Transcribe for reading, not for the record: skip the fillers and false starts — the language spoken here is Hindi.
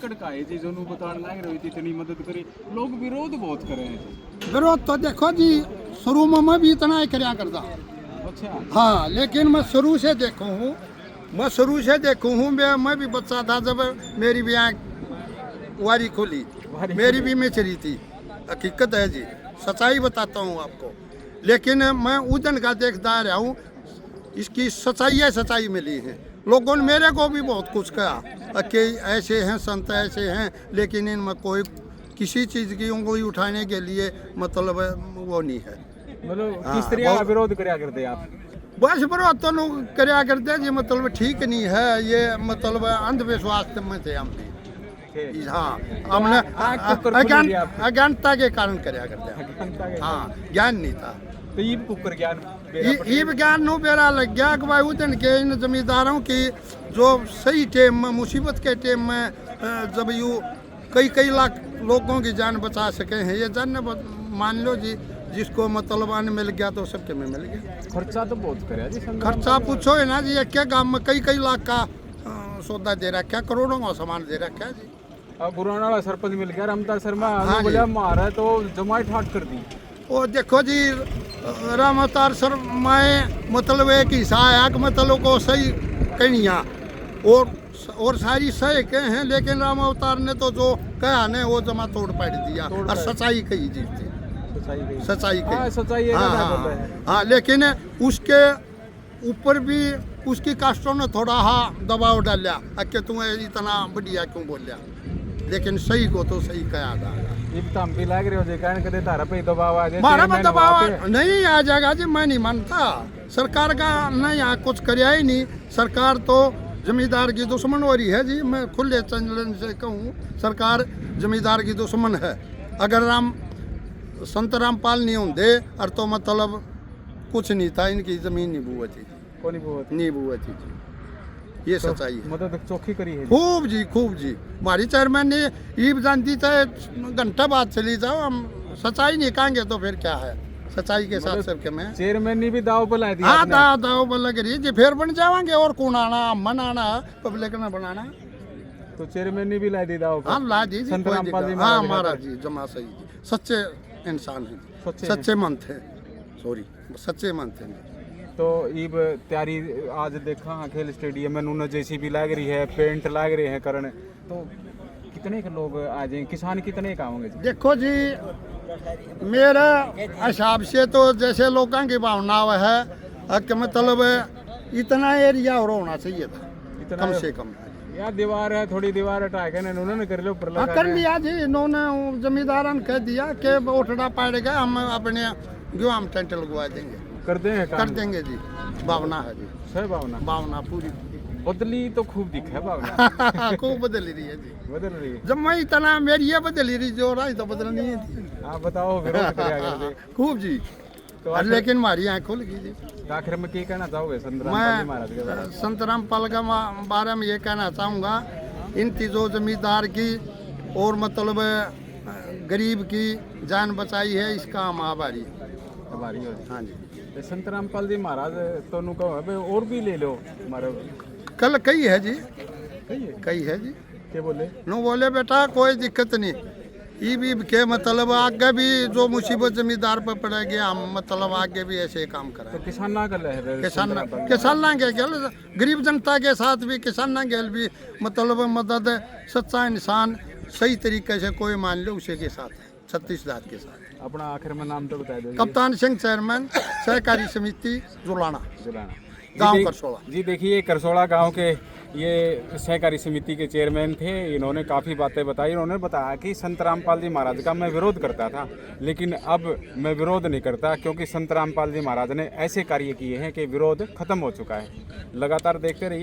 टिकट का है जी जो बताने लग रही थी इतनी मदद करी, लोग विरोध बहुत करे हैं। विरोध तो देखो जी, शुरू में मैं भी इतना ही करया करता। अच्छा। हाँ, लेकिन मैं शुरू से देखूँ हूँ, मैं भी बच्चा था जब मेरी भी आँख वारी खुली, मेरी भी मिचरी थी। हकीकत है जी, सच्चाई बताता हूँ आपको। लेकिन मैं उदन का देखता रहा हूँ, इसकी सच्चाई मिली है। लोगों ने मेरे को भी बहुत कुछ कहा कि ऐसे हैं संत, ऐसे हैं, लेकिन इनमें कोई किसी चीज़ की उंगली उठाने के लिए मतलब वो नहीं है। मतलब किस तरह का विरोध करया करते आप? बस विरोध तो लोग करया करते जी, मतलब ठीक नहीं है ये, मतलब अंधविश्वास में थे हम भी। हाँ, हमने अज्ञानता के कारण करया करते हैं। हाँ, ज्ञान नहीं था। तो ये कुकर ज्ञान ये ज्ञान नो बेरा लग गया कि भाई उदन के इन जमींदारों की जो सही टाइम में, मुसीबत के टाइम में जब यू कई लाख लोगों की जान बचा सके हैं, ये जान मान लो जी, जिसको मतलब अन्न मिल गया तो सबके में मिल गया। खर्चा तो बहुत करे जी, खर्चा पूछो है ना जी, क्या गांव में कई लाख का सौदा दे रखा है, करोड़ों का सामान दे रखा है जी। अब पुराना वाला सरपंच मिल गया रामदार शर्मा, हाँ बोला मारा तो जमाई ठाट कर दी। वो देखो जी, राम अवतार शर्मा मतलब एक हिस्सा है कि मतलब को सही कहिया और सारी सही कहे हैं, लेकिन राम अवतार ने तो जो कहा ने वो जमा तोड़ पाड़ दिया और सच्चाई कही जी थी। सच्चाई कही। हाँ, लेकिन उसके ऊपर भी उसकी कास्टों ने थोड़ा दबाव डाला कि तुम्हें इतना बढ़िया क्यों बोलिया, लेकिन सही को तो सही कहा था। ये तो हम भी लग रहे हो जी, कहने कदे तारा पे दबाव आ जाए, मारा में दबाव नहीं आ जाएगा जी, मैं नहीं मानता। सरकार का नहीं यहाँ कुछ कराया ही नहीं। सरकार तो जमींदार की दुश्मन हो रही है जी, मैं खुले चंचलन से कहूँ, सरकार जमींदार की दुश्मन है। अगर संत रामपाल नहीं होंगे और तो मतलब कुछ नहीं था, इनकी जमीन नहीं बुआ थी, नहीं बुआ थी जी। ये तो सच्चाई है। मदद चौकी करी है खूब जी। हमारी चेयरमैन ने ईब जानती था, घंटा बाद चली जाओ, हम सच्चाई नहीं कहेंगे तो फिर क्या है, सच्चाई के साथ सबके में। चेयरमैन ने भी दाव पर ला दिया। हाँ, दाव पर लग रही जी, फिर बन जाएंगे और कौन आना, मन आना, पब्लिक ने बनाना। तो चेयरमैन ने भी ला दी दाव पर। हाँ, ला दी जी। हाँ, महाराज जी जमा सही जी, सच्चे इंसान है, सच्चे मन थे, सच्चे मन थे। तो ईब तैयारी आज देखा खेल स्टेडियम में उन्होंने जेसीबी लाग रही है, पेंट लाग रहे हैं करने, तो कितने के लोग आ जाएंगे, किसान कितने का होंगे? देखो जी, मेरा हिसाब से तो जैसे लोगों की भावना है कि मतलब इतना एरिया और होना चाहिए था, कम से कम। यार दीवार है, थोड़ी दीवार हटा के उन्होंने कर लो, कर लिया जी इन्होंने। जमींदार ने कह दिया कि उठड़ा पड़ गया, हम अपने हम टेंट लगवा देंगे, कर देंगे जी। भावना है जी, सही भावना पूरी बदली तो खूब दिखा है भावना। खूब बदल रही है जी, बदल रही है। जब मैं इतना मेरी ये बदल रही जो रहा तो बदलनी है जी। आप बताओ विरोध करेगा खूब जी, तो लेकिन हमारी आँख खुल गई जी। आखिर में क्या कहना चाहोगे मैं संत रामपाल के बारे में ये कहना चाहूँगा, इनकी जो जमींदार की और मतलब गरीब की जान बचाई है, इसका हम आभारी। हाँ जी। संत रामपाल जी महाराज तो कहो और भी ले लो हमारे, कल कई है जी, कई है जी। क्या बोले? नो बोले बेटा कोई दिक्कत नहीं, ईब के मतलब आगे भी जो मुसीबत जमींदार पर पड़ेगी, हम मतलब आगे भी ऐसे काम करें। तो किसान ना कर रहे, किसान ना गेल, गरीब जनता के साथ भी किसान ना गेल भी मतलब मदद, सच्चा इंसान सही तरीके से कोई मान लो उसी के साथ है, 36 दांत के साथ। अपना आखिर में नाम तो बता दो। कप्तान सिंह, चेयरमैन सहकारी समिति जुलाना, गाँव करसोला जी। देखिए करसोला गांव के ये सहकारी समिति के चेयरमैन थे, इन्होंने काफ़ी बातें बताई। इन्होंने बताया कि संत रामपाल जी महाराज का मैं विरोध करता था, लेकिन अब मैं विरोध नहीं करता, क्योंकि संत रामपाल जी महाराज ने ऐसे कार्य किए हैं कि विरोध खत्म हो चुका है। लगातार देखते रहिए।